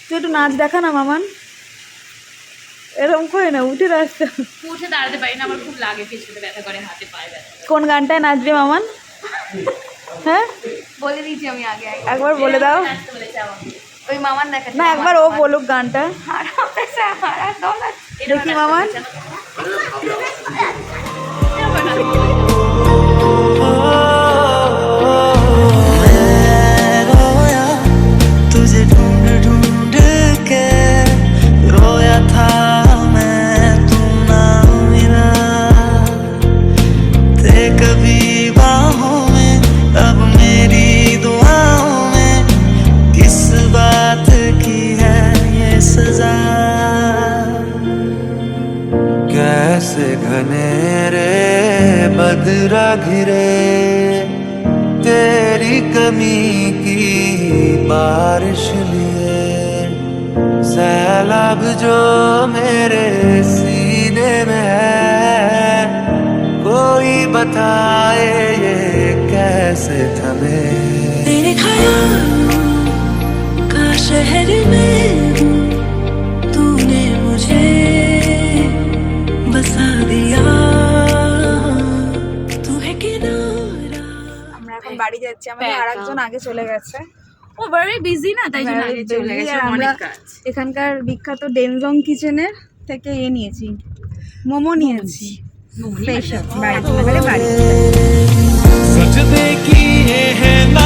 তুই একটু নাচ দেখা না মামান, এরকম করে না উঠে আসতে। উঠে দাঁড়াতে পারি না, আমার খুব লাগে, পেছনে ব্যথা করে, হাতে পায়ে ব্যথা করে। কোন গানটায় নাচবে মামান? হ্যাঁ বলে দিয়েছি আমি আগে একবার বলে দাও নাচতে বলেছে আমাকে। ওই মামান দেখাচ্ছে না, একবার ও বলুক গানটা দেখি মামান। तुझे ढूंढ ढूंढ के रोया था मैं, तू ना मिला थे कभी बाहों में, अब मेरी दुआओं में किस बात की है ये सजा। कैसे घनेरे बदरा घिरे तेरी कमी की बारिश लिए, सैलाब जो मेरे सीने में है, कोई बताए ये कैसे थमे। तेरे ख्यालों का शहर में हूँ, तूने मुझे बसा दिया, तू है किनारा। আমরা এখন বাড়ি যাচ্ছি, আমাদের আরেকজন আগে চলে গেছে। ও ভেরি বিজি না, তাই জন্য আগে চলে গেছে, আর আমরা অনেক কাজ। এখানকার বিখ্যাত ডেনজং কিচেনের থেকে নিয়েছি, মোমো নিয়েছি স্পেশাল বাড়ি। सजदे की ये है ना